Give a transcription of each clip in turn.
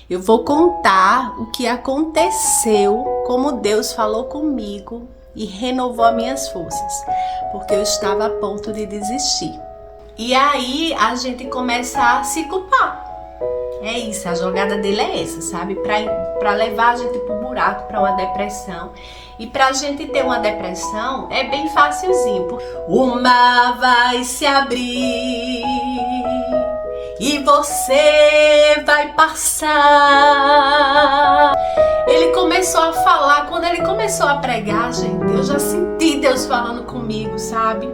Eu vou contar o que aconteceu, como Deus falou comigo e renovou as minhas forças, porque eu estava a ponto de desistir. E aí a gente começa a se culpar. É isso, a jogada dele é essa, sabe? Pra levar a gente pro buraco, pra uma depressão. E pra gente ter uma depressão é bem facilzinho. O mar vai se abrir e você vai passar. Ele começou a falar, quando ele começou a pregar, gente, eu já senti Deus falando comigo, sabe?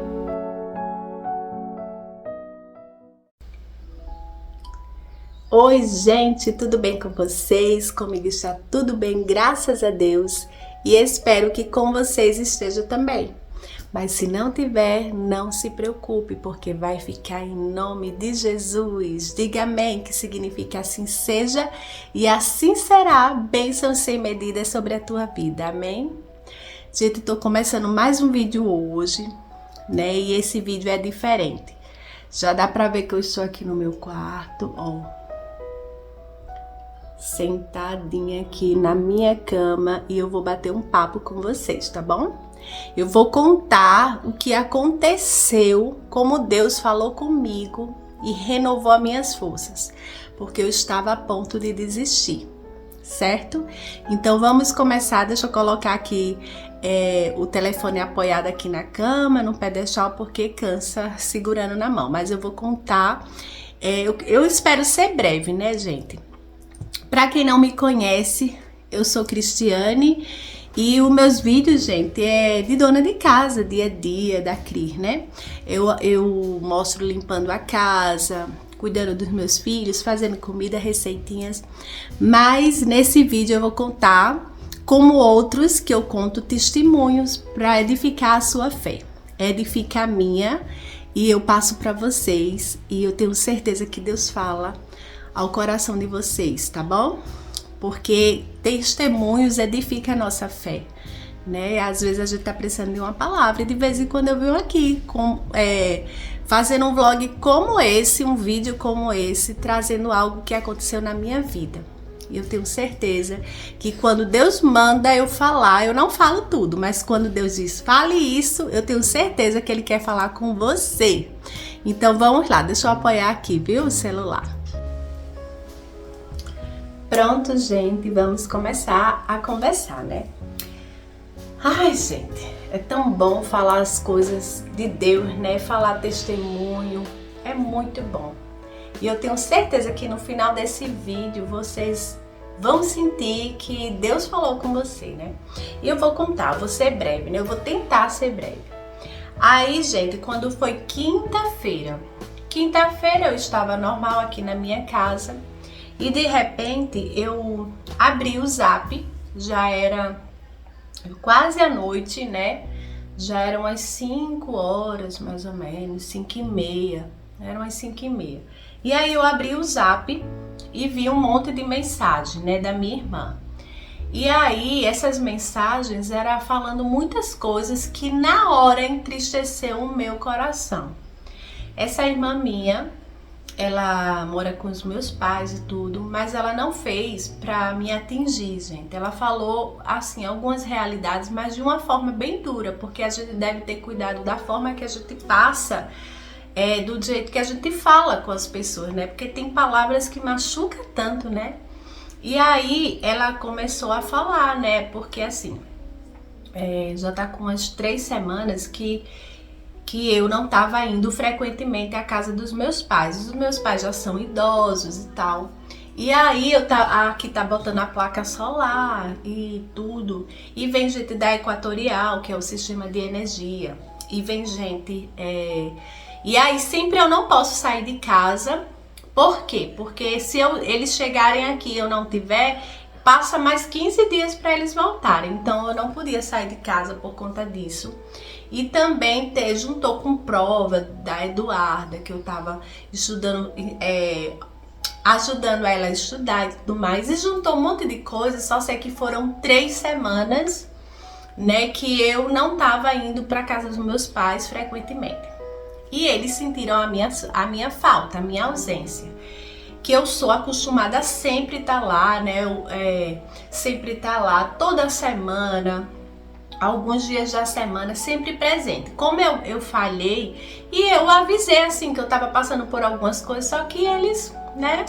Oi, gente, tudo bem com vocês? Comigo está tudo bem, graças a Deus. E espero que com vocês esteja também. Mas se não tiver, não se preocupe, porque vai ficar em nome de Jesus. Diga amém, que significa assim seja e assim será, bênção sem medida sobre a tua vida, amém? Gente, estou começando mais um vídeo hoje, né? E esse vídeo é diferente. Já dá pra ver que eu estou aqui no meu quarto, ó. Sentadinha aqui na minha cama e eu vou bater um papo com vocês, tá bom? Eu vou contar o que aconteceu, como Deus falou comigo e renovou as minhas forças, porque eu estava a ponto de desistir, certo? Então vamos começar, deixa eu colocar aqui o telefone apoiado aqui na cama, no pedestal, porque cansa segurando na mão, mas eu vou contar, eu espero ser breve, né, gente? Para quem não me conhece, eu sou Cristiane e os meus vídeos, gente, é de dona de casa, dia a dia, da Cris, né? Eu mostro limpando a casa, cuidando dos meus filhos, fazendo comida, receitinhas. Mas nesse vídeo eu vou contar, como outros que eu conto, testemunhos para edificar a sua fé. Edifica a minha e eu passo para vocês e eu tenho certeza que Deus fala ao coração de vocês, tá bom? Porque testemunhos edificam a nossa fé, né? Às vezes a gente tá precisando de uma palavra e de vez em quando eu venho aqui fazendo um vlog como esse, um vídeo como esse, trazendo algo que aconteceu na minha vida. E eu tenho certeza que quando Deus manda eu falar, eu não falo tudo, mas quando Deus diz fale isso, eu tenho certeza que Ele quer falar com você. Então vamos lá, deixa eu apoiar aqui, viu, o celular. Pronto, gente, vamos começar a conversar, né? Ai, gente, é tão bom falar as coisas de Deus, né? Falar testemunho, é muito bom. E eu tenho certeza que no final desse vídeo vocês vão sentir que Deus falou com você, né? E eu vou contar, vou ser breve, né? Eu vou tentar ser breve. Aí, gente, quando foi quinta-feira eu estava normal aqui na minha casa. E de repente eu abri o Zap, já era quase a noite, né? Já eram umas 5 horas mais ou menos, 5h30, eram umas 5h30. E aí eu abri o Zap e vi um monte de mensagem, né, da minha irmã. E aí essas mensagens eram falando muitas coisas que na hora entristeceu o meu coração. Essa irmã minha, ela mora com os meus pais e tudo, mas ela não fez pra me atingir, gente. Ela falou, assim, algumas realidades, mas de uma forma bem dura, porque a gente deve ter cuidado da forma que a gente passa, do jeito que a gente fala com as pessoas, né? Porque tem palavras que machucam tanto, né? E aí ela começou a falar, né? Porque assim, já tá com umas 3 semanas que eu não estava indo frequentemente à casa dos meus pais. Os meus pais já são idosos e tal. E aí aqui tá botando a placa solar e tudo. E vem gente da Equatorial, que é o sistema de energia. E vem gente... E aí sempre eu não posso sair de casa. Por quê? Porque se eles chegarem aqui e eu não tiver, passa mais 15 dias para eles voltarem. Então eu não podia sair de casa por conta disso. E também juntou com prova da Eduarda, que eu tava estudando, ajudando ela a estudar e tudo mais. E juntou um monte de coisas, só sei que foram 3 semanas, né, que eu não tava indo para casa dos meus pais frequentemente. E eles sentiram a minha falta, a minha ausência. que eu sou acostumada a sempre estar lá, né? Sempre estar lá toda semana, alguns dias da semana, sempre presente. Como eu falhei e eu avisei assim que eu tava passando por algumas coisas, só que eles, né,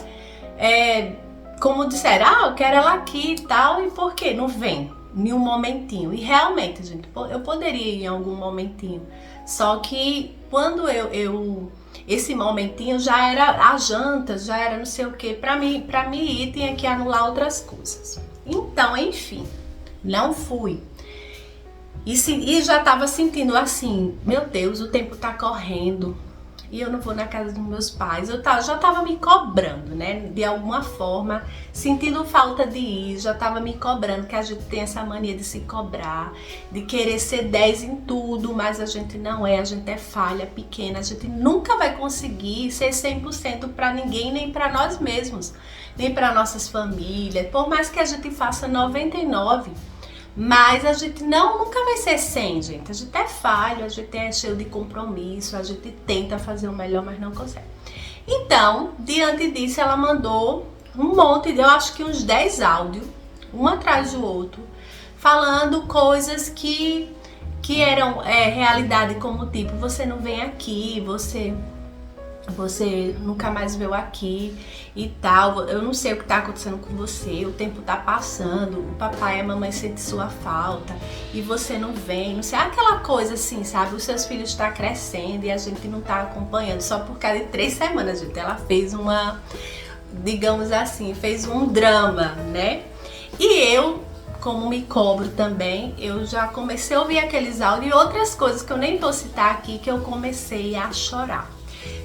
como disseram, eu quero ela aqui e tal, e por que não vem em um momentinho? E realmente, gente, eu poderia ir em algum momentinho, só que quando esse momentinho já era a janta, já era não sei o que, pra mim ir tinha que anular outras coisas. Então, enfim, não fui. E já tava sentindo assim, meu Deus, o tempo tá correndo e eu não vou na casa dos meus pais. Já tava me cobrando, né? De alguma forma, sentindo falta de ir, já tava me cobrando, que a gente tem essa mania de se cobrar, de querer ser 10 em tudo, mas a gente não é, a gente é falha, pequena, a gente nunca vai conseguir ser 100% para ninguém, nem para nós mesmos, nem para nossas famílias, por mais que a gente faça 99%. Mas a gente nunca vai ser 100, gente. A gente é falho, a gente é cheio de compromisso, a gente tenta fazer o melhor, mas não consegue. Então, diante disso, ela mandou um monte, eu acho que uns 10 áudios, um atrás do outro, falando coisas que eram realidade, como tipo, você não vem aqui, você nunca mais veio aqui e tal, eu não sei o que tá acontecendo com você, o tempo tá passando, o papai e a mamãe sentem sua falta e você não vem, não sei, aquela coisa assim, sabe, os seus filhos estão crescendo e a gente não tá acompanhando, só por causa de 3 semanas, gente, ela fez digamos assim, fez um drama, né, e eu, como me cobro também, eu já comecei a ouvir aqueles áudios e outras coisas que eu nem vou citar aqui, que eu comecei a chorar.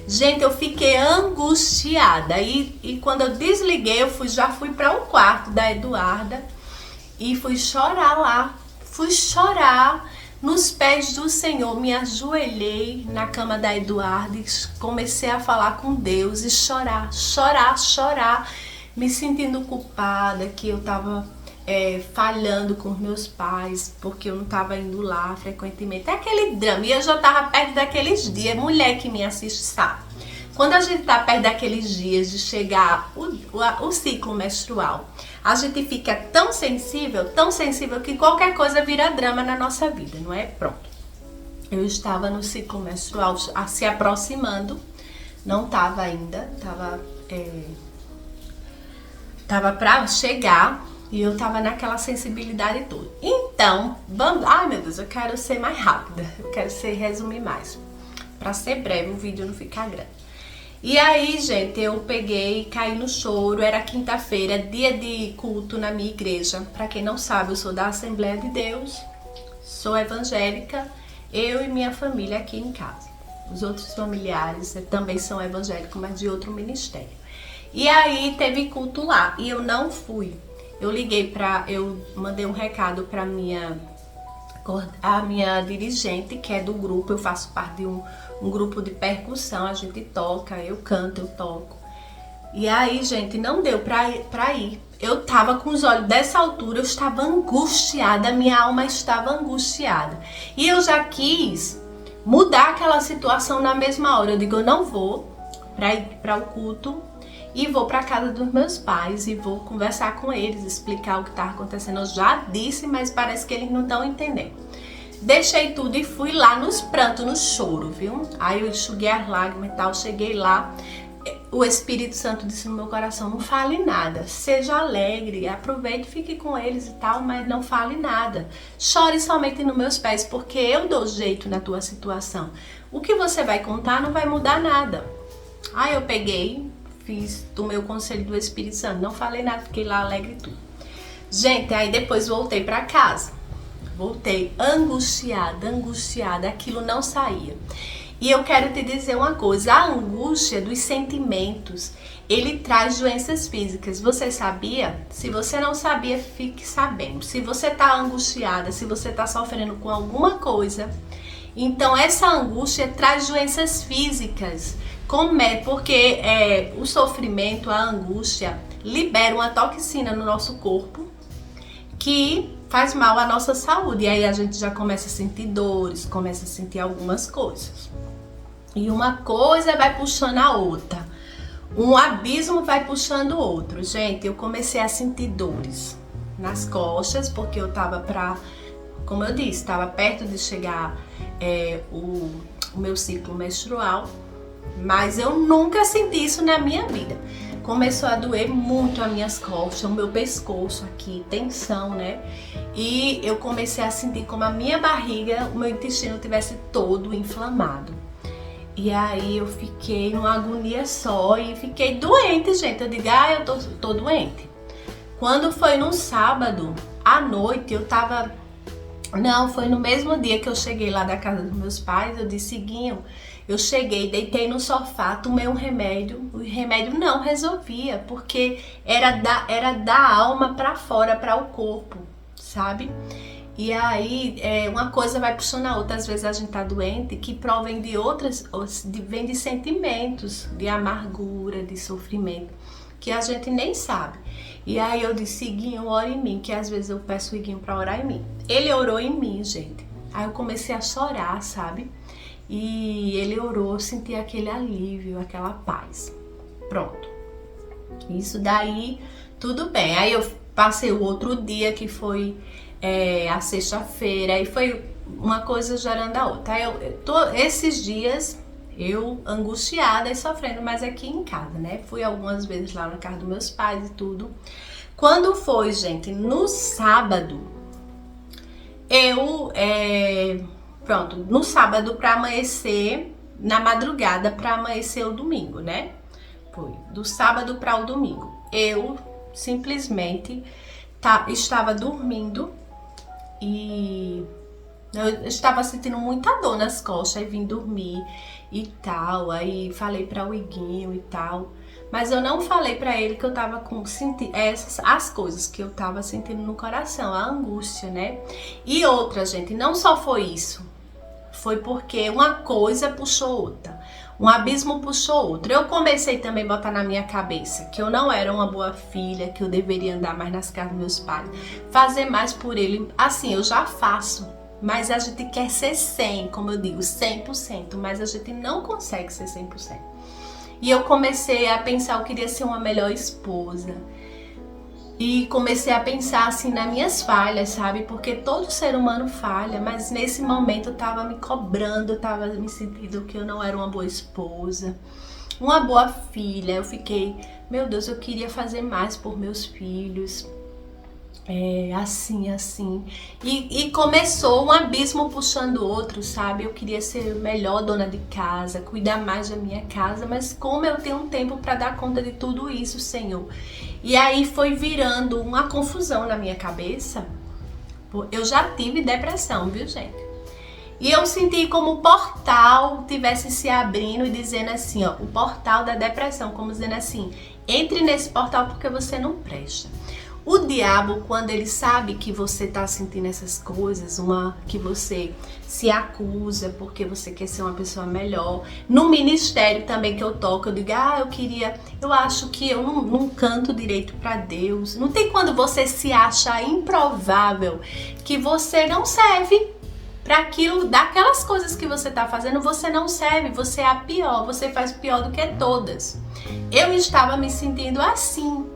Gente, eu fiquei angustiada e quando eu desliguei, já fui para o quarto da Eduarda e fui chorar lá. Fui chorar nos pés do Senhor, me ajoelhei na cama da Eduarda e comecei a falar com Deus e chorar, me sentindo culpada que eu tava falhando com meus pais, porque eu não tava indo lá frequentemente. É aquele drama, e eu já tava perto daqueles dias, mulher que me assiste sabe. Quando a gente tá perto daqueles dias de chegar o ciclo menstrual, a gente fica tão sensível que qualquer coisa vira drama na nossa vida, não é? Pronto. Eu estava no ciclo menstrual se aproximando, não tava ainda, tava pra chegar, e eu tava naquela sensibilidade toda. Então, ai meu Deus, eu quero ser mais rápida, eu quero resumir mais, pra ser breve, o vídeo não ficar grande. E aí, gente, eu peguei, caí no choro, era quinta-feira, dia de culto na minha igreja. Pra quem não sabe, eu sou da Assembleia de Deus, sou evangélica, eu e minha família aqui em casa. Os outros familiares também são evangélicos, mas de outro ministério. E aí teve culto lá, e eu não fui. Eu mandei um recado pra a minha dirigente, que é do grupo, eu faço parte de um grupo de percussão, a gente toca, eu canto, eu toco. E aí, gente, não deu pra ir. Eu tava com os olhos dessa altura, eu estava angustiada, minha alma estava angustiada. E eu já quis mudar aquela situação na mesma hora. Eu digo, eu não vou para o culto e vou para casa dos meus pais e vou conversar com eles, explicar o que tá acontecendo. Eu já disse, mas parece que eles não estão entendendo. Deixei tudo e fui lá nos prantos, no choro, viu? Aí eu enxuguei as lágrimas e tal, cheguei lá, o Espírito Santo disse no meu coração, não fale nada, seja alegre, aproveite, fique com eles e tal, mas não fale nada. Chore somente nos meus pés, porque eu dou jeito na tua situação. O que você vai contar não vai mudar nada. Aí eu peguei, tomei o conselho do Espírito Santo, não falei nada, fiquei lá alegre e tudo. Gente, aí depois voltei pra casa. Voltei angustiada, aquilo não saía. E eu quero te dizer uma coisa, a angústia dos sentimentos, ele traz doenças físicas. Você sabia? Se você não sabia, fique sabendo. Se você tá angustiada, se você tá sofrendo com alguma coisa, então essa angústia traz doenças físicas. Como é? Porque o sofrimento, a angústia, libera uma toxina no nosso corpo que faz mal à nossa saúde. E aí a gente já começa a sentir dores, começa a sentir algumas coisas. E uma coisa vai puxando a outra. Um abismo vai puxando o outro. Gente, eu comecei a sentir dores nas costas, porque eu tava como eu disse, estava perto de chegar o meu ciclo menstrual, mas eu nunca senti isso na minha vida. Começou a doer muito as minhas costas, o meu pescoço aqui, tensão, né? E eu comecei a sentir como a minha barriga, o meu intestino tivesse todo inflamado. E aí eu fiquei numa agonia só e fiquei doente, gente. Eu digo, eu tô doente. Quando foi no sábado, à noite, eu tava... Não, foi no mesmo dia que eu cheguei lá da casa dos meus pais, eu disse, Guinho, eu cheguei, deitei no sofá, tomei um remédio, o remédio não resolvia, porque era da alma pra fora, para o corpo, sabe? E aí, uma coisa vai puxando a outra. Às vezes a gente tá doente, que provém de outras, vem de sentimentos, de amargura, de sofrimento, que a gente nem sabe. E aí eu disse, Guinho, ora em mim, que às vezes eu peço o Guinho pra orar em mim. Ele orou em mim, gente. Aí eu comecei a chorar, sabe? E ele orou, eu senti aquele alívio, aquela paz. Pronto. Isso daí, tudo bem. Aí eu passei o outro dia, que foi a sexta-feira, e foi uma coisa gerando a outra. Aí esses dias eu angustiada e sofrendo, mas aqui em casa, né? Fui algumas vezes lá na casa dos meus pais e tudo. Quando foi, gente, no sábado, pronto, no sábado pra amanhecer, na madrugada pra amanhecer o domingo, né? Foi do sábado para o domingo. Eu simplesmente estava dormindo e eu estava sentindo muita dor nas costas, aí vim dormir e tal, aí falei para o Iguinho e tal, mas eu não falei para ele que eu tava sentindo as coisas que eu tava sentindo no coração, a angústia, né? E outra, gente, não só foi isso, foi porque uma coisa puxou outra. Um abismo puxou outro. Eu comecei também a botar na minha cabeça que eu não era uma boa filha, que eu deveria andar mais nas casas dos meus pais, fazer mais por ele. Assim, eu já faço, mas a gente quer ser 100, como eu digo, 100%, mas a gente não consegue ser 100%. E eu comecei a pensar, eu queria ser uma melhor esposa. E comecei a pensar assim nas minhas falhas, sabe? Porque todo ser humano falha, mas nesse momento eu tava me cobrando, eu tava me sentindo que eu não era uma boa esposa, uma boa filha. Eu fiquei, meu Deus, eu queria fazer mais por meus filhos. Assim. E começou um abismo puxando o outro, sabe? Eu queria ser melhor dona de casa, cuidar mais da minha casa, mas como eu tenho um tempo para dar conta de tudo isso, Senhor? E aí foi virando uma confusão na minha cabeça. Eu já tive depressão, viu, gente? E eu senti como o portal tivesse se abrindo e dizendo assim, ó, o portal da depressão, como dizendo assim, entre nesse portal porque você não presta. O diabo, quando ele sabe que você tá sentindo essas coisas, que você se acusa porque você quer ser uma pessoa melhor. No ministério também que eu toco, eu digo, eu acho que eu não canto direito pra Deus. Não tem quando você se acha improvável, que você não serve para aquilo, daquelas coisas que você tá fazendo, você não serve, você é a pior, você faz pior do que todas. Eu estava me sentindo assim.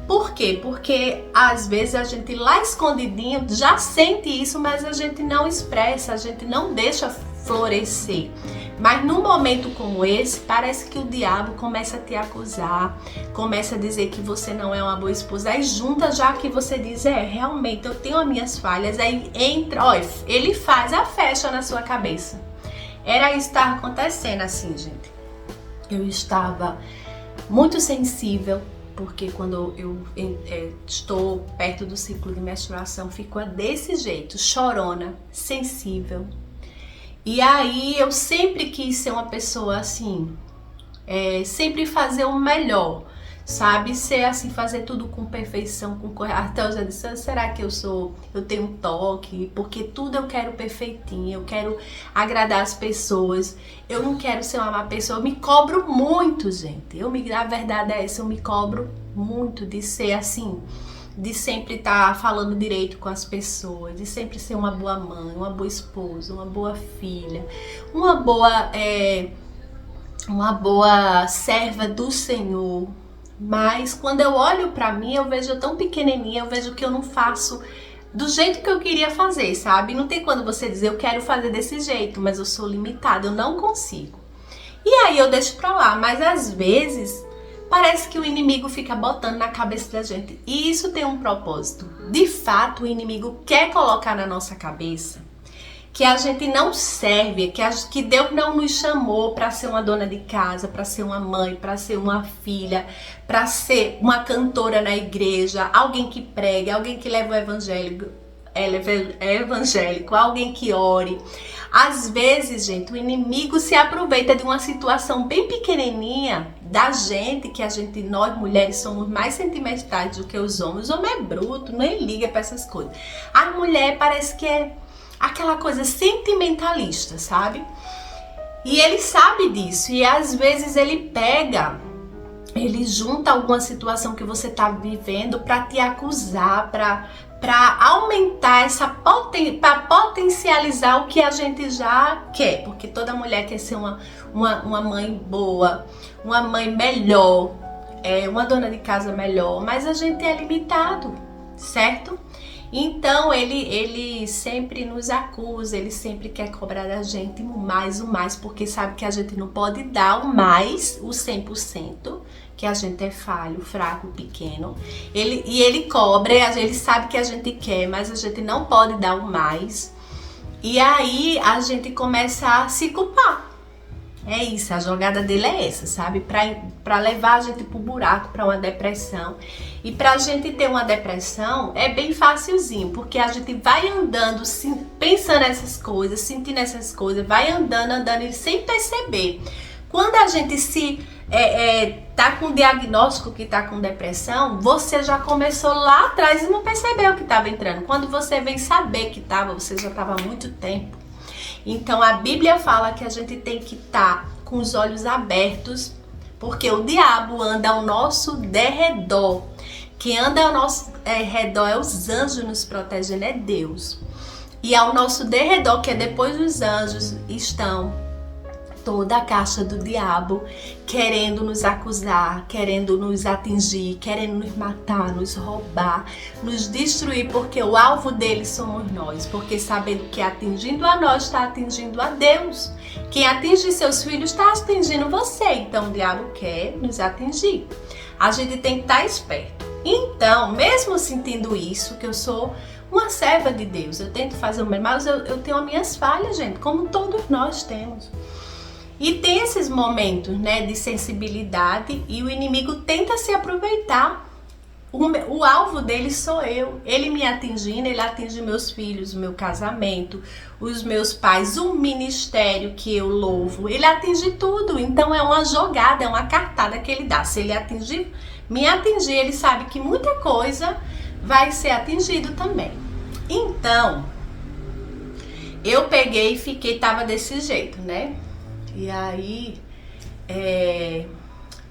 Por quê? Porque às vezes a gente lá escondidinho já sente isso, mas a gente não expressa, a gente não deixa florescer. Mas num momento como esse, parece que o diabo começa a te acusar, começa a dizer que você não é uma boa esposa. Aí junta já que você diz, realmente eu tenho as minhas falhas, aí entra, ele faz a festa na sua cabeça. Era isso que estava acontecendo assim, gente. Eu estava muito sensível, porque quando eu estou perto do ciclo de menstruação, fico desse jeito, chorona, sensível. E aí eu sempre quis ser uma pessoa assim, sempre fazer o melhor, sabe? Ser assim, fazer tudo com perfeição, com correção. Até eu já disse, será que eu tenho um toque? Porque tudo eu quero perfeitinho, eu quero agradar as pessoas, eu não quero ser uma má pessoa, eu me cobro muito, gente. A verdade é essa, eu me cobro muito de ser assim, de sempre estar falando direito com as pessoas, de sempre ser uma boa mãe, uma boa esposa, uma boa filha, uma boa uma boa serva do Senhor. Mas quando eu olho pra mim, eu vejo tão pequenininha, eu vejo que eu não faço do jeito que eu queria fazer, sabe? Não tem quando você dizer eu quero fazer desse jeito, mas eu sou limitada, eu não consigo. E aí eu deixo pra lá, mas às vezes parece que o inimigo fica botando na cabeça da gente. E isso tem um propósito. De fato, o inimigo quer colocar na nossa cabeça que a gente não serve, que Deus não nos chamou para ser uma dona de casa, para ser uma mãe, para ser uma filha, para ser uma cantora na igreja, alguém que pregue, alguém que leva o evangélico, alguém que ore. Às vezes, gente, o inimigo se aproveita de uma situação bem pequenininha da gente, que nós mulheres somos mais sentimentais do que os homens. O homem é bruto, nem liga para essas coisas. A mulher parece que é aquela coisa sentimentalista, sabe? E ele sabe disso, e às vezes ele junta alguma situação que você tá vivendo para te acusar, para aumentar para potencializar o que a gente já quer, porque toda mulher quer ser uma mãe boa, uma mãe melhor, uma dona de casa melhor, mas a gente é limitado, certo? Então ele sempre nos acusa, ele sempre quer cobrar da gente o mais, porque sabe que a gente não pode dar o mais, o 100%, que a gente é falho, fraco, pequeno. Ele cobra, ele sabe que a gente quer, mas a gente não pode dar o mais. E aí a gente começa a se culpar. É isso, a jogada dele é essa, sabe? Pra levar a gente pro buraco, pra uma depressão. E pra gente ter uma depressão é bem facilzinho, porque a gente vai andando, pensando nessas coisas, sentindo essas coisas, vai andando e sem perceber. Quando a gente tá com o diagnóstico que tá com depressão, você já começou lá atrás e não percebeu que tava entrando. Quando você vem saber que tava, você já tava há muito tempo. Então a Bíblia fala que a gente tem que estar com os olhos abertos, porque o diabo anda ao nosso derredor. Quem anda ao nosso redor é os anjos nos protegendo, é Deus. E ao nosso derredor, que é depois dos anjos, estão toda a caixa do diabo, querendo nos acusar, querendo nos atingir, querendo nos matar, nos roubar, nos destruir, porque o alvo deles somos nós, porque sabendo que atingindo a nós está atingindo a Deus. Quem atinge seus filhos está atingindo você, então o diabo quer nos atingir. A gente tem que estar esperto. Então, mesmo sentindo isso, que eu sou uma serva de Deus, eu tento fazer o melhor, mas eu tenho as minhas falhas, gente, como todos nós temos. E tem esses momentos, né, de sensibilidade, e o inimigo tenta se aproveitar. O alvo dele sou eu. Ele me atingindo, ele atinge meus filhos, o meu casamento, os meus pais, o ministério que eu louvo. Ele atinge tudo. Então é uma jogada, é uma cartada que ele dá. Se ele me atingir, ele sabe que muita coisa vai ser atingido também. Então, eu peguei e tava desse jeito, né? E aí,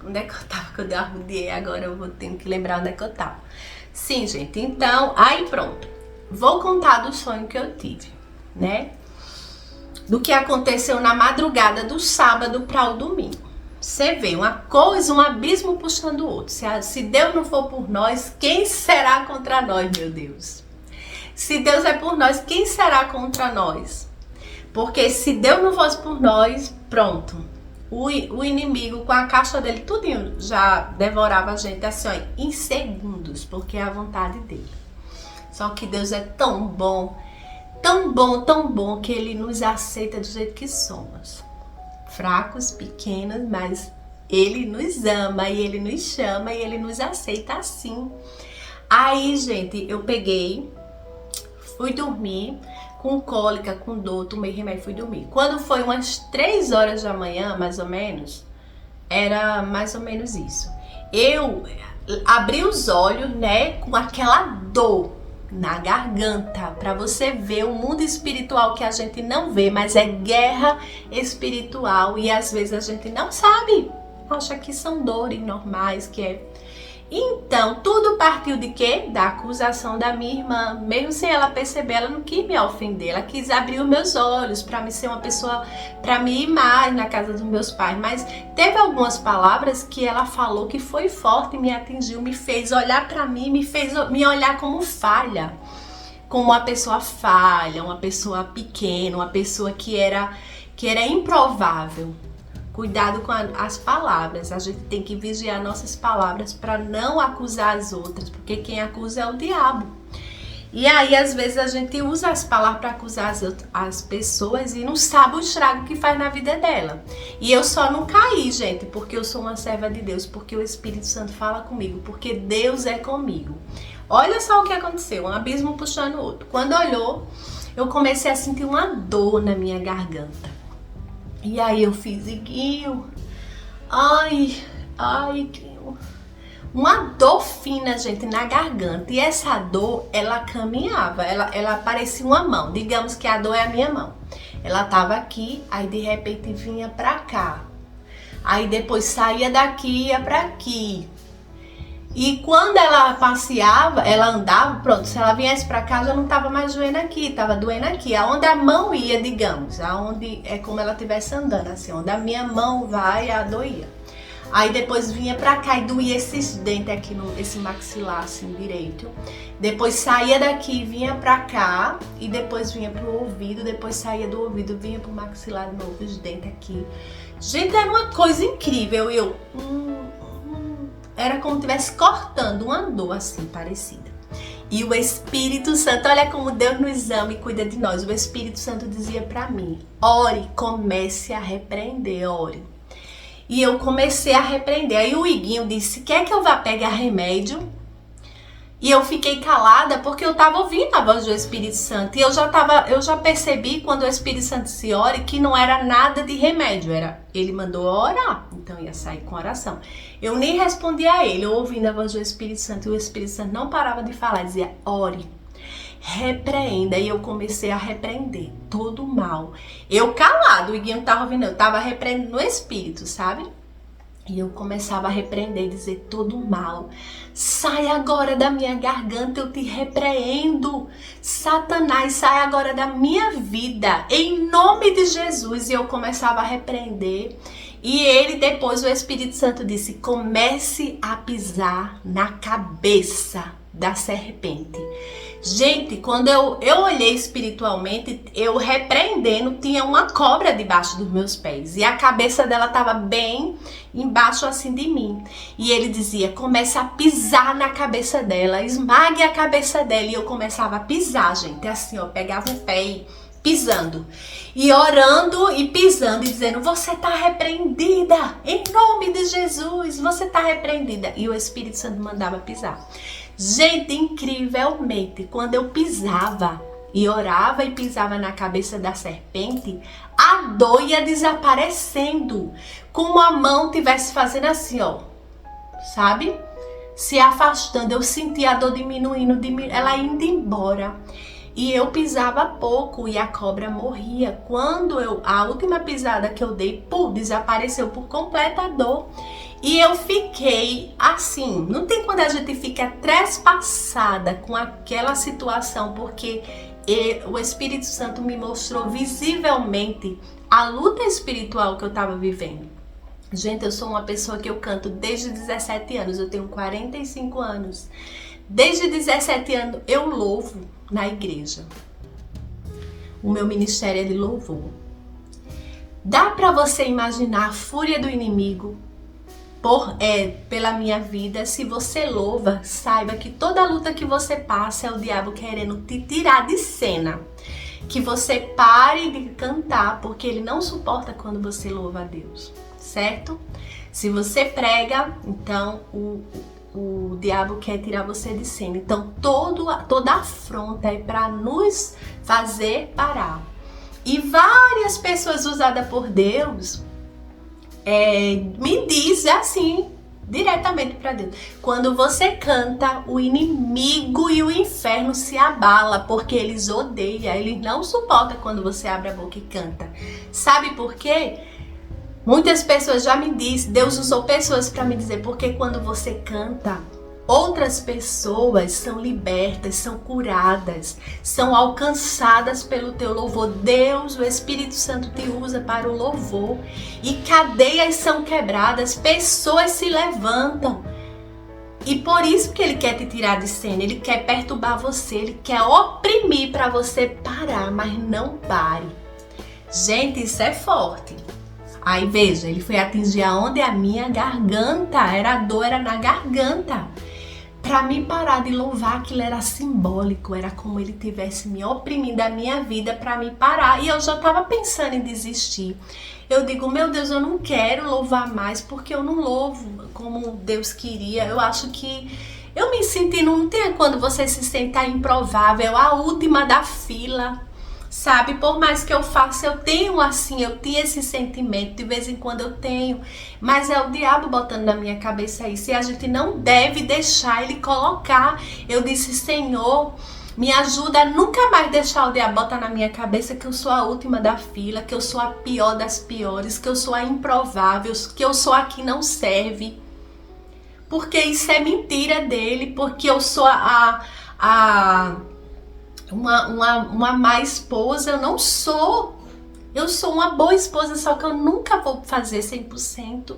onde é que eu tava? Quando eu arrudiei, agora eu tenho que lembrar onde é que eu tava. Sim, gente, então, aí pronto. Vou contar do sonho que eu tive, né? Do que aconteceu na madrugada do sábado para o domingo. Você vê uma coisa, um abismo puxando o outro. Se Deus não for por nós, quem será contra nós, meu Deus? Se Deus é por nós, quem será contra nós? Porque se Deus não fosse por nós, pronto. O inimigo, com a caixa dele, tudinho, já devorava a gente assim, ó, em segundos, porque é a vontade dele. Só que Deus é tão bom, que ele nos aceita do jeito que somos. Fracos, pequenos, mas ele nos ama, e ele nos chama, e ele nos aceita assim. Aí, gente, eu peguei, fui dormir, com cólica, com dor, tomei remédio, fui dormir. Quando foi umas 3 horas da manhã, mais ou menos, era mais ou menos isso. Eu abri os olhos, né, com aquela dor na garganta, para você ver o mundo espiritual que a gente não vê, mas é guerra espiritual e às vezes a gente não sabe, acha que são dores normais, que é... Então, tudo partiu de quê? Da acusação da minha irmã. Mesmo sem ela perceber, ela não quis me ofender. Ela quis abrir os meus olhos para me ser uma pessoa, para me ir mais na casa dos meus pais. Mas teve algumas palavras que ela falou que foi forte, me atingiu, me fez olhar para mim, me fez me olhar como falha. Como uma pessoa falha, uma pessoa pequena, uma pessoa que era improvável. Cuidado com as palavras, a gente tem que vigiar nossas palavras para não acusar as outras, porque quem acusa é o diabo. E aí, às vezes, a gente usa as palavras para acusar as pessoas e não sabe o estrago que faz na vida dela. E eu só não caí, gente, porque eu sou uma serva de Deus, porque o Espírito Santo fala comigo, porque Deus é comigo. Olha só o que aconteceu, um abismo puxando o outro. Quando olhou, eu comecei a sentir uma dor na minha garganta. E aí eu fiz, Iguinho, uma dor fina, gente, na garganta. E essa dor, ela caminhava, ela parecia uma mão. Digamos que a dor é a minha mão. Ela tava aqui, aí de repente vinha pra cá. Aí depois saía daqui e ia pra aqui. E quando ela passeava, ela andava, pronto, se ela viesse pra cá já não tava mais doendo aqui, tava doendo aqui. Aonde a mão ia, digamos, aonde é como ela estivesse andando, assim, onde a minha mão vai, a dor ia. Aí depois vinha pra cá e doía esses dentes aqui, esse maxilar, assim, direito. Depois saía daqui, vinha pra cá e depois vinha pro ouvido, depois saía do ouvido, vinha pro maxilar de novo, os dentes aqui. Gente, era uma coisa incrível, era como se estivesse cortando uma dor assim, parecida. E o Espírito Santo, olha como Deus nos ama e cuida de nós. O Espírito Santo dizia pra mim, ore, comece a repreender, ore. E eu comecei a repreender. Aí o Iguinho disse, quer que eu vá pegar remédio? E eu fiquei calada porque eu estava ouvindo a voz do Espírito Santo. E eu já percebi quando o Espírito Santo se ore que não era nada de remédio. Ele mandou orar, então ia sair com oração. Eu nem respondi a ele, eu ouvindo a voz do Espírito Santo. E o Espírito Santo não parava de falar, dizia, ore, repreenda. E eu comecei a repreender todo o mal. Eu calado, o Iguinho não estava ouvindo, eu estava repreendendo no Espírito, sabe? E eu começava a repreender, dizer todo o mal. Sai agora da minha garganta, eu te repreendo. Satanás, sai agora da minha vida, em nome de Jesus. E eu começava a repreender. E ele depois, o Espírito Santo disse, comece a pisar na cabeça da serpente. Gente, quando eu olhei espiritualmente, eu repreendendo, tinha uma cobra debaixo dos meus pés. E a cabeça dela estava bem embaixo assim de mim. E ele dizia, comece a pisar na cabeça dela, esmague a cabeça dela. E eu começava a pisar, gente, assim, ó, pegava o pé e pisando. E orando e pisando e dizendo, você está repreendida, em nome de Jesus, você está repreendida. E o Espírito Santo mandava pisar. Gente, incrivelmente, quando eu pisava e orava e pisava na cabeça da serpente, a dor ia desaparecendo, como a mão tivesse fazendo assim, ó, sabe? Se afastando, eu sentia a dor diminuindo, ela indo embora. E eu pisava pouco e a cobra morria. Quando a última pisada que eu dei, desapareceu por completa a dor. E eu fiquei assim, não tem quando a gente fica trespassada com aquela situação, porque o Espírito Santo me mostrou visivelmente a luta espiritual que eu estava vivendo. Gente, eu sou uma pessoa que eu canto desde 17 anos, eu tenho 45 anos. Desde 17 anos eu louvo na igreja. O meu ministério é de louvor. Dá para você imaginar a fúria do inimigo pela minha vida? Se você louva, saiba que toda luta que você passa é o diabo querendo te tirar de cena. Que você pare de cantar, porque ele não suporta quando você louva a Deus, certo? Se você prega, então o diabo quer tirar você de cena. Então toda afronta é para nos fazer parar. E várias pessoas usadas por Deus me dizem assim, diretamente para Deus, quando você canta, o inimigo e o inferno se abala, porque eles odeiam, eles não suportam quando você abre a boca e canta. Sabe por quê? Muitas pessoas já me dizem, Deus usou pessoas para me dizer, porque quando você canta, outras pessoas são libertas, são curadas, são alcançadas pelo teu louvor. Deus, o Espírito Santo te usa para o louvor e cadeias são quebradas, pessoas se levantam. E por isso que ele quer te tirar de cena, ele quer perturbar você, ele quer oprimir para você parar, mas não pare. Gente, isso é forte. Aí veja, ele foi atingir aonde? A minha garganta, a dor era na garganta. Para mim parar de louvar, aquilo era simbólico, era como ele tivesse me oprimindo a minha vida para me parar. E eu já estava pensando em desistir. Eu digo, meu Deus, eu não quero louvar mais porque eu não louvo como Deus queria. Eu acho que eu me senti, não tem quando você se sente improvável, a última da fila. Sabe, por mais que eu faça, eu tenho esse sentimento, de vez em quando eu tenho, mas é o diabo botando na minha cabeça isso, e a gente não deve deixar ele colocar. Eu disse, Senhor, me ajuda a nunca mais deixar o diabo botar na minha cabeça que eu sou a última da fila, que eu sou a pior das piores, que eu sou a improvável, que eu sou a que não serve, porque isso é mentira dele, porque eu sou uma má esposa. Eu não sou. Eu sou uma boa esposa, só que eu nunca vou fazer 100%.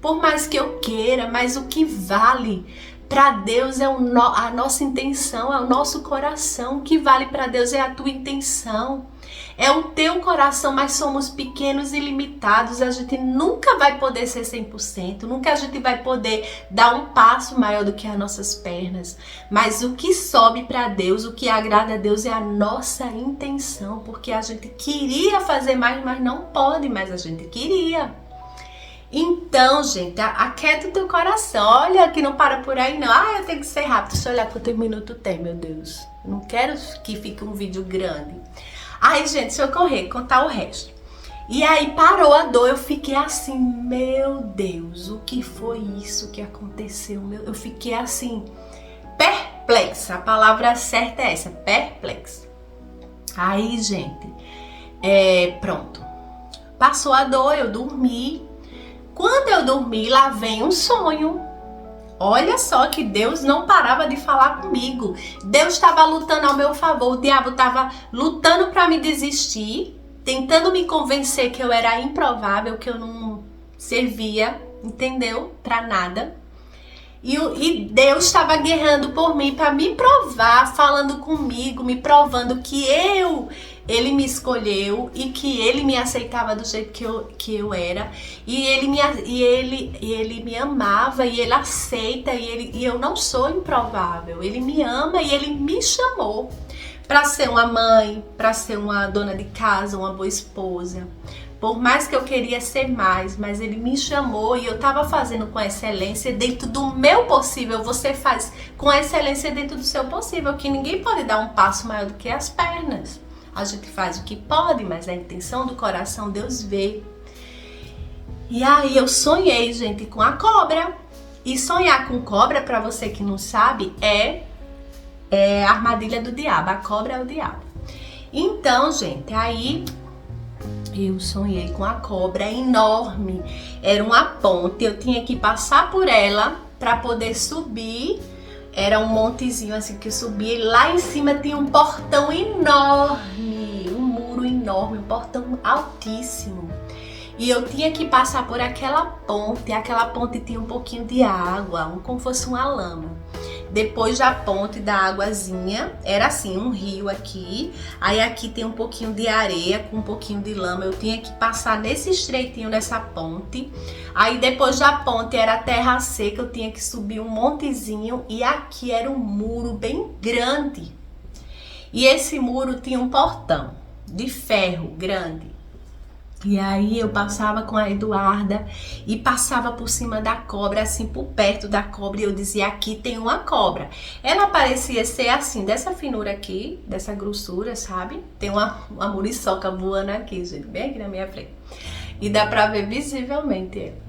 Por mais que eu queira, mas o que vale para Deus é a nossa intenção, é o nosso coração. O que vale para Deus é a tua intenção. É o teu coração, mas somos pequenos e limitados. A gente nunca vai poder ser 100%. Nunca a gente vai poder dar um passo maior do que as nossas pernas. Mas o que sobe para Deus, o que agrada a Deus é a nossa intenção. Porque a gente queria fazer mais, mas não pode, mas a gente queria. Então, gente, aquieta o teu coração. Olha, que não para por aí, não. Ah, eu tenho que ser rápido. Deixa eu olhar quanto minuto tem, meu Deus. Não quero que fique um vídeo grande. Aí, gente, deixa eu correr, contar o resto. E aí parou a dor, eu fiquei assim, meu Deus, o que foi isso que aconteceu? Eu fiquei assim, perplexa, a palavra certa é essa, perplexa. Aí, gente, pronto, passou a dor, eu dormi. Quando eu dormi, lá vem um sonho. Olha só que Deus não parava de falar comigo. Deus estava lutando ao meu favor. O diabo estava lutando para me desistir, tentando me convencer que eu era improvável, que eu não servia, entendeu? Para nada. E Deus estava guerreando por mim para me provar, falando comigo, me provando que Ele me escolheu e que Ele me aceitava do jeito que eu era. E Ele me amava e Ele aceita e eu não sou improvável. Ele me ama e Ele me chamou para ser uma mãe, para ser uma dona de casa, uma boa esposa. Por mais que eu queria ser mais, mas Ele me chamou e eu estava fazendo com excelência dentro do meu possível. Você faz com excelência dentro do seu possível, que ninguém pode dar um passo maior do que as pernas. A gente faz o que pode, mas a intenção do coração Deus vê. E aí eu sonhei, gente, com a cobra. E sonhar com cobra, para você que não sabe, é a armadilha do diabo. A cobra é o diabo. Então, gente, aí eu sonhei com a cobra enorme. Era uma ponte, eu tinha que passar por ela para poder subir. Era um montezinho assim que eu subia e lá em cima tinha um portão enorme, um muro enorme, um portão altíssimo. E eu tinha que passar por aquela ponte tinha um pouquinho de água, como fosse uma lama. Depois da ponte, da águazinha, era assim, um rio aqui. Aí aqui tem um pouquinho de areia com um pouquinho de lama. Eu tinha que passar nesse estreitinho dessa ponte. Aí depois da ponte era terra seca, eu tinha que subir um montezinho. E aqui era um muro bem grande. E esse muro tinha um portão de ferro grande. E aí eu passava com a Eduarda e passava por cima da cobra, assim, por perto da cobra, e eu dizia, aqui tem uma cobra. Ela parecia ser assim, dessa finura aqui, dessa grossura, sabe? Tem uma muriçoca voando aqui, gente, bem aqui na minha frente. E dá pra ver visivelmente ela.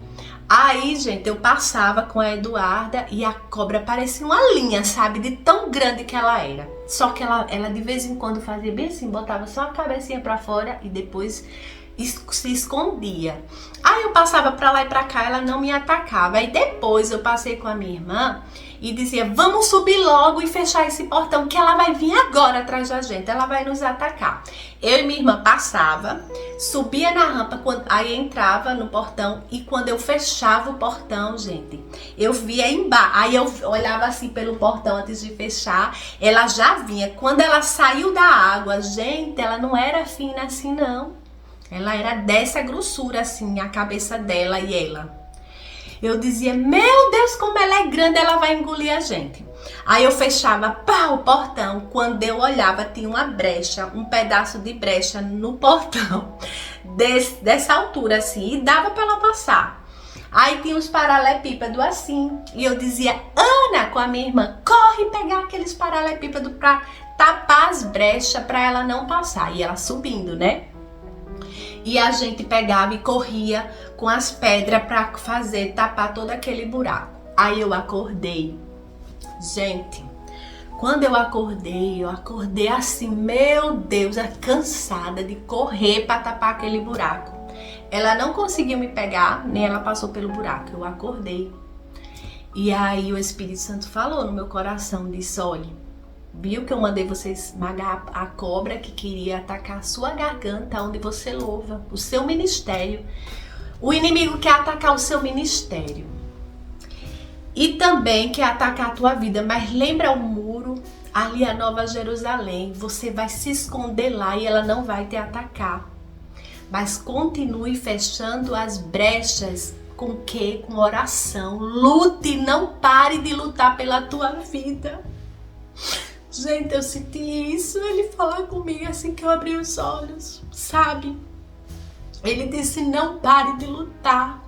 Aí, gente, eu passava com a Eduarda e a cobra parecia uma linha, sabe? De tão grande que ela era. Só que ela de vez em quando fazia bem assim, botava só a cabecinha pra fora e depois se escondia. Aí eu passava pra lá e pra cá, ela não me atacava. Aí depois eu passei com a minha irmã e dizia, vamos subir logo e fechar esse portão, que ela vai vir agora atrás da gente, ela vai nos atacar. Eu e minha irmã passava, subia na rampa, aí entrava no portão, e quando eu fechava o portão, gente, eu via embaixo, aí eu olhava assim pelo portão antes de fechar, ela já vinha. Quando ela saiu da água, gente, ela não era fina assim não, ela era dessa grossura assim, a cabeça dela e ela. Eu dizia, meu Deus, como ela é grande, ela vai engolir a gente. Aí eu fechava o portão. Quando eu olhava, tinha uma brecha, um pedaço de brecha no portão, dessa altura assim, e dava para ela passar. Aí tinha os paralelepípedos assim, e eu dizia, Ana, com a minha irmã, corre pegar aqueles paralelepípedos para tapar as brechas para ela não passar. E ela subindo, né? E a gente pegava e corria com as pedras para tapar todo aquele buraco. Aí eu acordei. Gente, quando eu acordei assim, meu Deus, cansada de correr para tapar aquele buraco. Ela não conseguiu me pegar, nem ela passou pelo buraco. Eu acordei. E aí o Espírito Santo falou no meu coração, disse, olha, viu que eu mandei você esmagar a cobra que queria atacar a sua garganta, onde você louva, o seu ministério. O inimigo quer atacar o seu ministério. E também quer atacar a tua vida. Mas lembra o muro, ali a Nova Jerusalém. Você vai se esconder lá e ela não vai te atacar. Mas continue fechando as brechas. Com o quê? Com oração. Lute, não pare de lutar pela tua vida. Gente, eu senti isso, ele falar comigo assim que eu abri os olhos, sabe? Ele disse, não pare de lutar.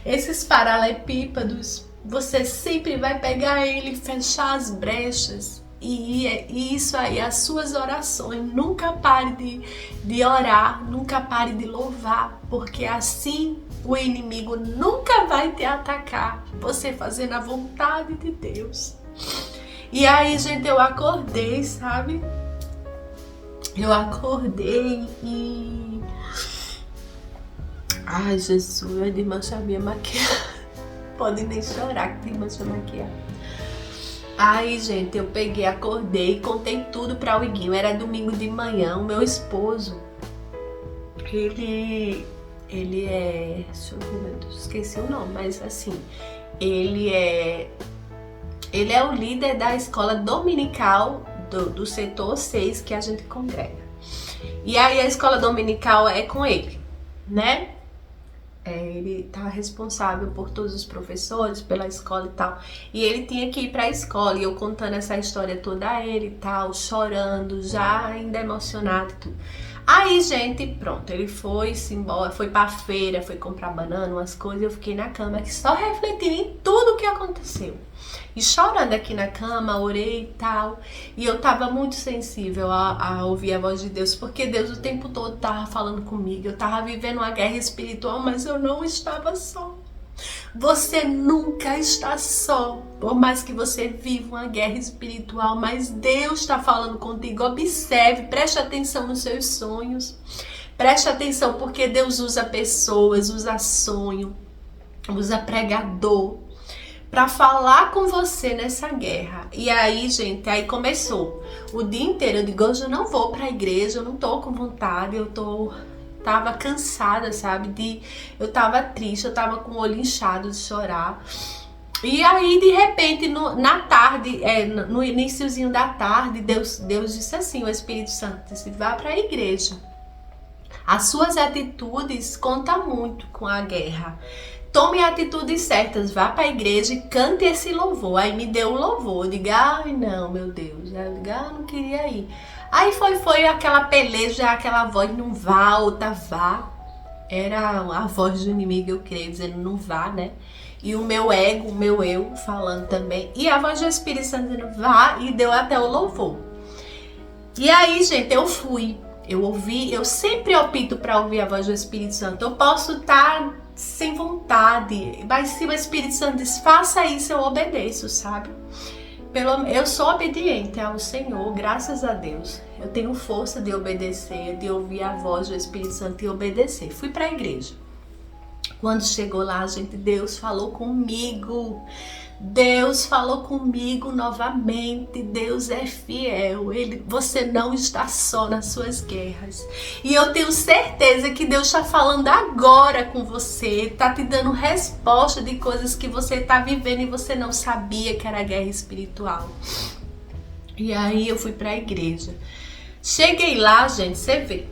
Esses paralelepípedos, você sempre vai pegar ele e fechar as brechas. E isso aí, as suas orações, nunca pare de orar, nunca pare de louvar, porque assim o inimigo nunca vai te atacar, você fazendo a vontade de Deus. E aí, gente, eu acordei, sabe? Eu acordei e... Ai, Jesus, eu de manchar minha maquiagem. Pode nem chorar que de manchar maquiagem. Aí, gente, eu peguei, acordei, contei tudo para o Iguinho. Era domingo de manhã, o meu esposo, ele é... Deixa eu ver, meu Deus, esqueci o nome, mas assim, ele é o líder da escola dominical do setor 6 que a gente congrega. E aí a escola dominical é com ele, né? Ele tá responsável por todos os professores, pela escola e tal. E ele tinha que ir pra escola, e eu contando essa história toda a ele e tal, chorando, já ainda emocionado e tudo. Aí, gente, pronto, ele foi-se embora, foi pra feira, foi comprar banana, umas coisas, eu fiquei na cama aqui só refletindo em tudo o que aconteceu. E chorando aqui na cama, orei e tal. E eu tava muito sensível a ouvir a voz de Deus, porque Deus o tempo todo tava falando comigo. Eu tava vivendo uma guerra espiritual, mas eu não estava só. Você nunca está só. Por mais que você viva uma guerra espiritual, mas Deus está falando contigo. Observe, preste atenção nos seus sonhos. Preste atenção, porque Deus usa pessoas, usa sonho, usa pregador para falar com você nessa guerra. E aí, gente, aí começou. O dia inteiro eu digo, hoje eu não vou para a igreja, eu não tô com vontade, tava cansada, sabe? Eu tava triste, eu tava com o olho inchado de chorar. E aí, de repente, na tarde, no iniciozinho da tarde, Deus disse assim, o Espírito Santo disse, vá para a igreja. As suas atitudes contam muito com a guerra. Tome atitudes certas, vá para a igreja e cante esse louvor. Aí me deu o louvor, eu digo, ai não, meu Deus, eu digo, não queria ir. Aí foi aquela peleja, aquela voz, não vá, outra vá. Era a voz do inimigo, eu creio, dizendo não vá, né? E o meu ego, o meu eu falando também. E a voz do Espírito Santo dizendo vá, e deu até o louvor. E aí, gente, eu fui. Eu ouvi, eu sempre opto para ouvir a voz do Espírito Santo. Eu posso estar sem vontade, mas se o Espírito Santo diz, faça isso, eu obedeço, sabe? Eu sou obediente ao Senhor, graças a Deus. Eu tenho força de obedecer, de ouvir a voz do Espírito Santo e obedecer. Fui para a igreja. Quando chegou lá, gente, Deus falou comigo. Deus falou comigo novamente. Deus é fiel. Você não está só nas suas guerras. E eu tenho certeza que Deus está falando agora com você. Está te dando resposta de coisas que você está vivendo e você não sabia que era guerra espiritual. E aí eu fui para a igreja. Cheguei lá, gente, você vê.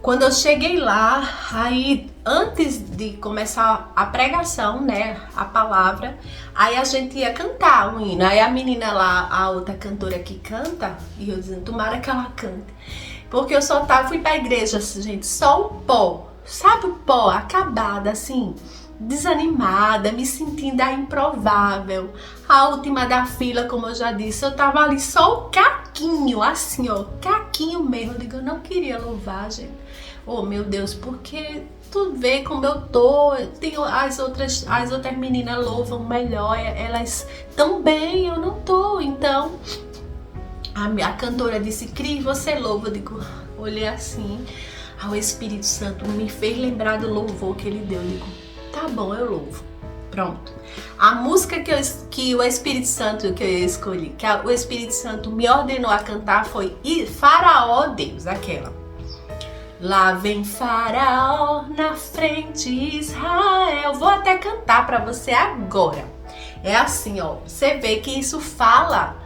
Quando eu cheguei lá, aí antes de começar a pregação, né, a palavra, aí a gente ia cantar um hino. Aí a menina lá, a outra cantora que canta, e eu dizendo, tomara que ela cante. Porque eu fui pra igreja, gente, só o pó, sabe o pó, acabada, assim, desanimada, me sentindo a improvável. A última da fila, como eu já disse, eu tava ali só o caquinho, assim, ó, caquinho mesmo. Eu digo, eu não queria louvar, gente. Oh, meu Deus, porque tu vê como eu tô, tenho as outras meninas louvam melhor, elas tão bem, eu não tô. Então, a cantora disse, Cris, você louva. Eu digo, olhei assim, o Espírito Santo me fez lembrar do louvor que ele deu. Eu digo, tá bom, eu louvo. Pronto. A música que o Espírito Santo que eu escolhi, que o Espírito Santo me ordenou a cantar foi Faraó, Deus, aquela. Lá vem Faraó, na frente Israel. Vou até cantar para você agora. É assim, ó. Você vê que isso fala.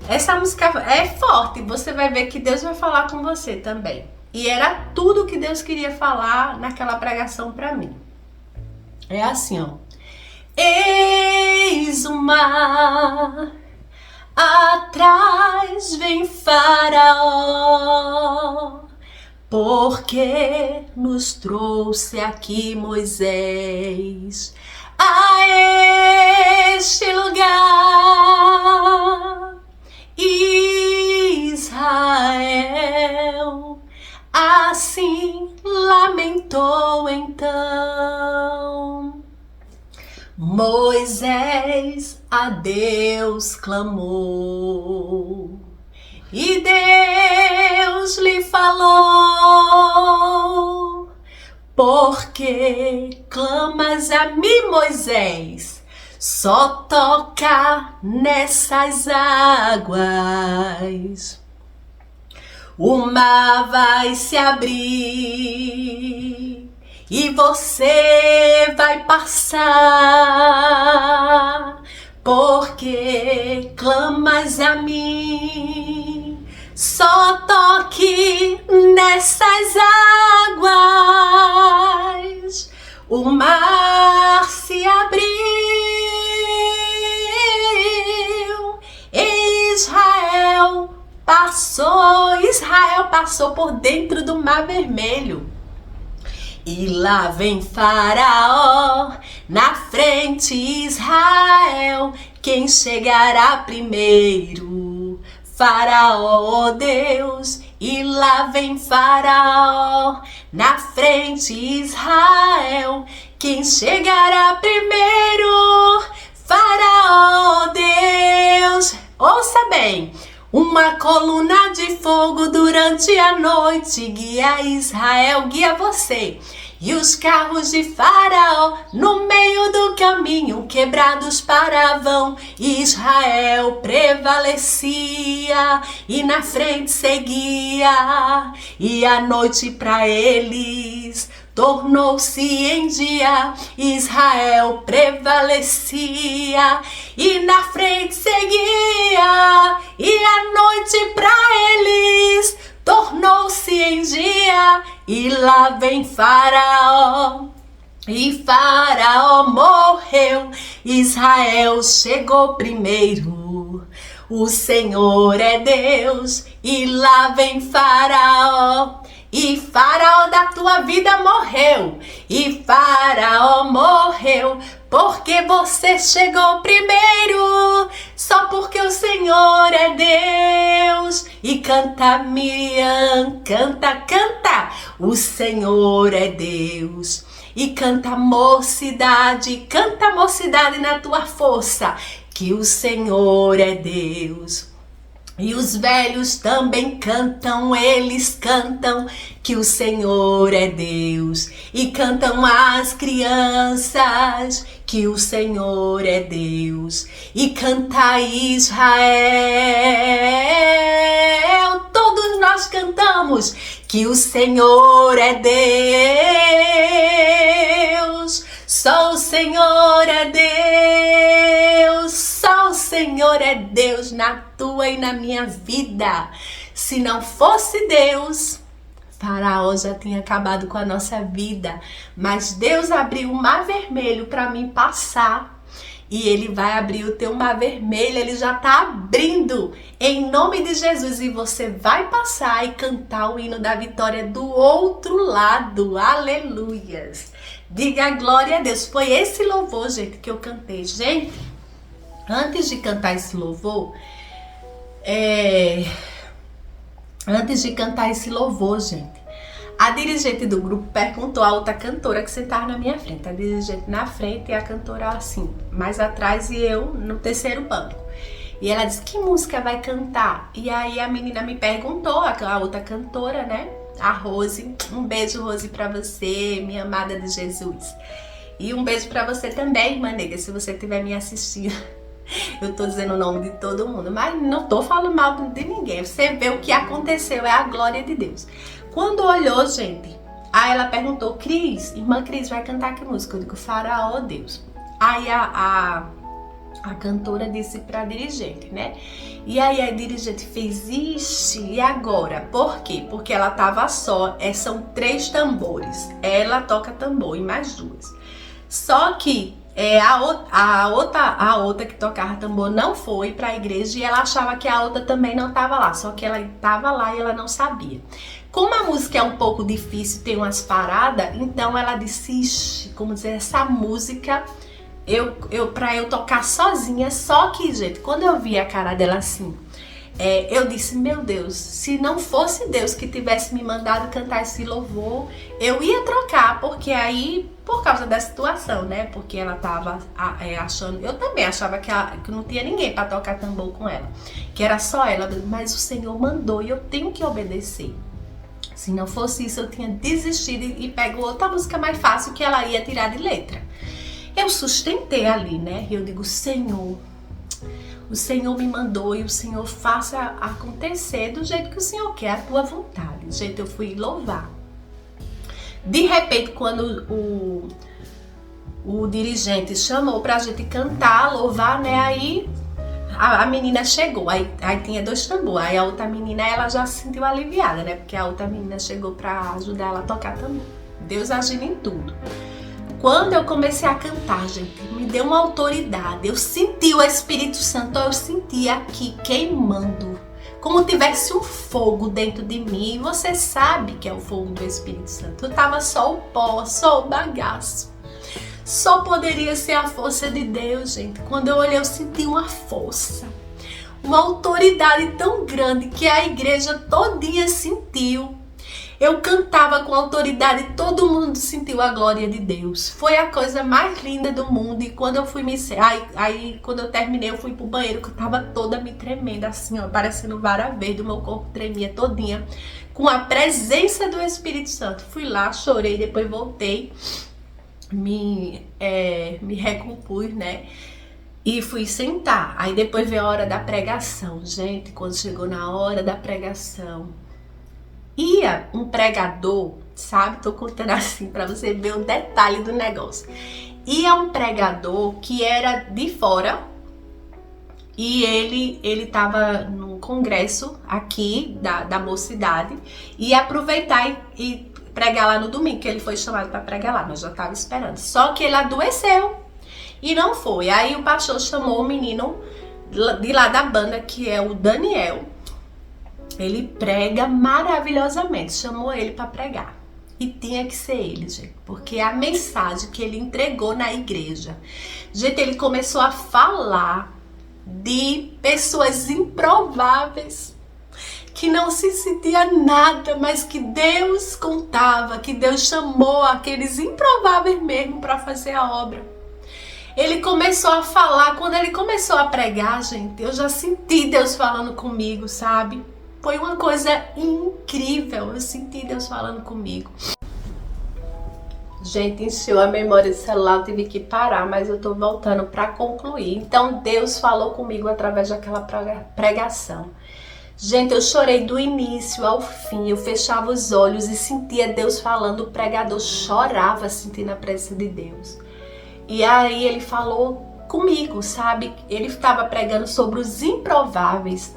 Essa música é forte. Você vai ver que Deus vai falar com você também. E era tudo que Deus queria falar naquela pregação para mim. É assim, ó. Eis o mar, atrás vem Faraó. Porque nos trouxe aqui Moisés a este lugar, Israel assim lamentou então. Moisés a Deus clamou. E Deus lhe falou, porque clamas a mim, Moisés, só toca nessas águas. O mar vai se abrir e você vai passar, porque clamas a mim. Só toque nessas águas, o mar se abriu, Israel passou por dentro do Mar Vermelho. E lá vem Faraó, na frente Israel, quem chegará primeiro? Faraó, Deus, e lá vem Faraó, na frente Israel, quem chegará primeiro? Faraó, Deus. Ouça bem, uma coluna de fogo durante a noite guia Israel, guia você. E os carros de Faraó no meio do caminho quebrados paravam. Israel prevalecia e na frente seguia. E a noite para eles tornou-se em dia. Israel prevalecia e na frente seguia. E a noite para eles tornou-se em dia. E lá vem Faraó, e Faraó morreu, Israel chegou primeiro. O Senhor é Deus, e lá vem Faraó, e Faraó da tua vida morreu, e Faraó morreu, porque você chegou primeiro, só porque o Senhor é Deus. E canta, Miriam, canta, canta, o Senhor é Deus. E canta, mocidade na tua força, que o Senhor é Deus. E os velhos também cantam, eles cantam que o Senhor é Deus. E cantam as crianças que o Senhor é Deus. E canta Israel, todos nós cantamos que o Senhor é Deus. Só o Senhor é Deus, só o Senhor é Deus na tua e na minha vida. Se não fosse Deus, Faraó já tinha acabado com a nossa vida. Mas Deus abriu o mar vermelho para mim passar. E Ele vai abrir o teu mar vermelho, Ele já está abrindo, em nome de Jesus. E você vai passar e cantar o hino da vitória do outro lado, aleluias. Diga glória a Deus. Foi esse louvor, gente, que eu cantei. Gente, antes de cantar esse louvor, gente, a dirigente do grupo perguntou a outra cantora que sentava na minha frente. A dirigente na frente e a cantora assim, mais atrás, e eu no terceiro banco. E ela disse, que música vai cantar? E aí a menina me perguntou, a outra cantora, né? A Rose. Um beijo, Rose, pra você, minha amada de Jesus. E um beijo pra você também, irmã nega, se você estiver me assistindo. Eu tô dizendo o nome de todo mundo, mas não tô falando mal de ninguém. Você vê o que aconteceu, é a glória de Deus. Quando olhou, gente, aí ela perguntou, Cris, irmã Cris, vai cantar que música? Eu digo, Faraó, Deus. Aí a cantora disse pra dirigente, né? E aí a dirigente fez, ixi, e agora? Por quê? Porque ela tava só, são 3 tambores. Ela toca tambor e mais 2. Só que a outra que tocava tambor não foi pra igreja e ela achava que a outra também não tava lá. Só que ela tava lá e ela não sabia. Como a música é um pouco difícil, tem umas paradas, então ela disse, ixi, como dizer, essa música pra eu tocar sozinha. Só que, gente, quando eu vi a cara dela assim, eu disse, meu Deus, se não fosse Deus que tivesse me mandado cantar esse louvor, eu ia trocar, porque aí, por causa da situação, né, porque ela tava achando, eu também achava que não tinha ninguém para tocar tambor com ela, que era só ela, mas o Senhor mandou e eu tenho que obedecer. Se não fosse isso, eu tinha desistido e pego outra música mais fácil que ela ia tirar de letra. Eu sustentei ali, né? E eu digo, Senhor, o Senhor me mandou e o Senhor faça acontecer do jeito que o Senhor quer, a tua vontade. Do jeito eu fui louvar. De repente, quando o dirigente chamou pra gente cantar, louvar, né? Aí a menina chegou, aí tinha 2 tambores. Aí a outra menina, ela já se sentiu aliviada, né? Porque a outra menina chegou pra ajudar ela a tocar tambor. Deus agindo em tudo. Quando eu comecei a cantar, gente, me deu uma autoridade. Eu senti o Espírito Santo, eu senti aqui queimando, como tivesse um fogo dentro de mim. E você sabe que é o fogo do Espírito Santo. Eu tava só o pó, só o bagaço. Só poderia ser a força de Deus, gente. Quando eu olhei, eu senti uma força, uma autoridade tão grande que a igreja todinha sentiu. Eu cantava com autoridade, todo mundo sentiu a glória de Deus. Foi a coisa mais linda do mundo. E quando eu fui aí quando eu terminei, eu fui pro banheiro, que eu tava toda me tremendo, assim, ó, parecendo vara verde, o meu corpo tremia todinha, com a presença do Espírito Santo. Fui lá, chorei, depois voltei, me recompus, né? E fui sentar. Aí depois veio a hora da pregação. Gente, quando chegou na hora da pregação, ia um pregador, sabe? Tô contando assim pra você ver o detalhe do negócio. Ia um pregador que era de fora e ele tava no congresso aqui da mocidade e ia aproveitar e pregar lá no domingo, que ele foi chamado para pregar lá, nós já tava esperando. Só que ele adoeceu e não foi. Aí o pastor chamou o menino de lá da banda, que é o Daniel. Ele prega maravilhosamente, chamou ele para pregar. E tinha que ser ele, gente, porque a mensagem que ele entregou na igreja, gente, ele começou a falar de pessoas improváveis, que não se sentia nada, mas que Deus contava, que Deus chamou aqueles improváveis mesmo para fazer a obra. Ele começou a falar, quando ele começou a pregar, gente, eu já senti Deus falando comigo, sabe? Foi uma coisa incrível, eu senti Deus falando comigo. Gente, encheu a memória do celular, eu tive que parar, mas eu tô voltando para concluir. Então Deus falou comigo através daquela pregação. Gente, eu chorei do início ao fim, eu fechava os olhos e sentia Deus falando, o pregador chorava sentindo a presença de Deus. E aí ele falou comigo, sabe? Ele estava pregando sobre os improváveis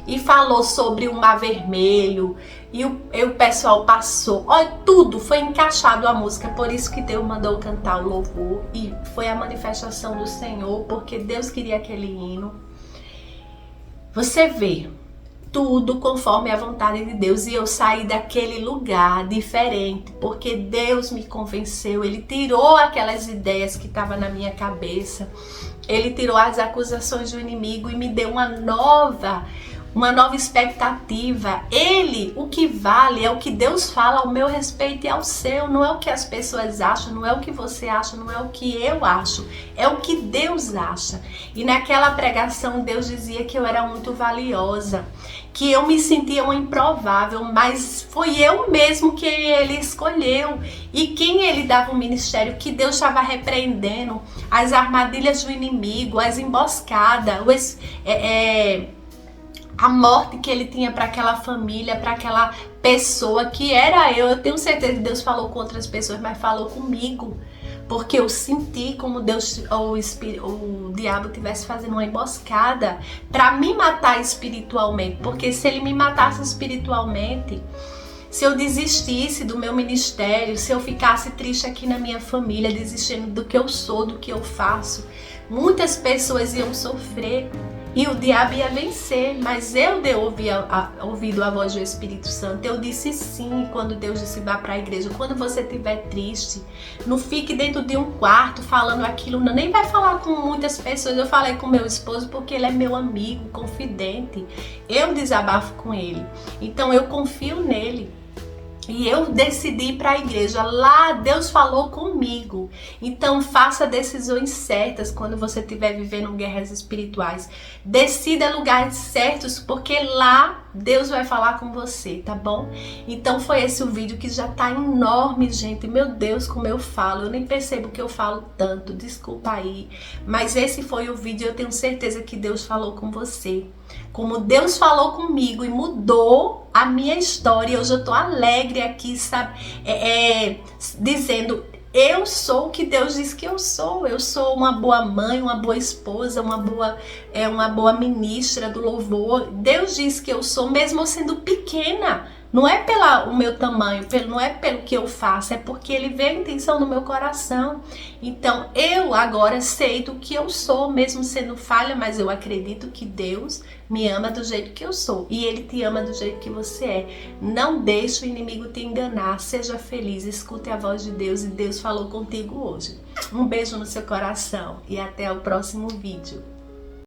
e falou sobre o mar vermelho e o pessoal passou. Olha, tudo foi encaixado a música, por isso que Deus mandou cantar o louvor e foi a manifestação do Senhor, porque Deus queria aquele hino. Você vê, tudo conforme a vontade de Deus, e eu saí daquele lugar diferente, porque Deus me convenceu, Ele tirou aquelas ideias que estavam na minha cabeça, Ele tirou as acusações do inimigo e me deu uma nova expectativa. Ele, o que vale é o que Deus fala ao meu respeito e ao seu, não é o que as pessoas acham, não é o que você acha, não é o que eu acho, é o que Deus acha. E naquela pregação Deus dizia que eu era muito valiosa, que eu me sentia um improvável, mas foi eu mesmo que Ele escolheu, e quem Ele dava o ministério, que Deus estava repreendendo as armadilhas do inimigo, as emboscadas, a morte que ele tinha para aquela família, para aquela pessoa que era eu. Eu tenho certeza que Deus falou com outras pessoas, mas falou comigo, porque eu senti como Deus, o diabo estivesse fazendo uma emboscada para me matar espiritualmente, porque se ele me matasse espiritualmente, se eu desistisse do meu ministério, se eu ficasse triste aqui na minha família, desistindo do que eu sou, do que eu faço, muitas pessoas iam sofrer. E o diabo ia vencer, mas eu dei ouvido a voz do Espírito Santo. Eu disse sim quando Deus disse vá para a igreja. Quando você estiver triste, não fique dentro de um quarto falando aquilo, não, nem vai falar com muitas pessoas. Eu falei com meu esposo porque ele é meu amigo, confidente. Eu desabafo com ele, então eu confio nele. E eu decidi ir para a igreja. Lá Deus falou comigo. Então faça decisões certas quando você estiver vivendo guerras espirituais. Decida lugares certos, porque lá Deus vai falar com você, tá bom? Então foi esse o vídeo, que já tá enorme, gente. Meu Deus, como eu falo. Eu nem percebo que eu falo tanto. Desculpa aí. Mas esse foi o vídeo. Eu tenho certeza que Deus falou com você. Como Deus falou comigo e mudou a minha história. Hoje eu tô alegre aqui, sabe? Dizendo, eu sou o que Deus diz que eu sou. Eu sou uma boa mãe, uma boa esposa, uma boa ministra do louvor. Deus diz que eu sou, mesmo sendo pequena. Não é pelo meu tamanho, não é pelo que eu faço, é porque Ele vê a intenção no meu coração. Então eu agora sei do que eu sou, mesmo sendo falha, mas eu acredito que Deus me ama do jeito que eu sou. E Ele te ama do jeito que você é. Não deixe o inimigo te enganar, seja feliz, escute a voz de Deus, e Deus falou contigo hoje. Um beijo no seu coração e até o próximo vídeo.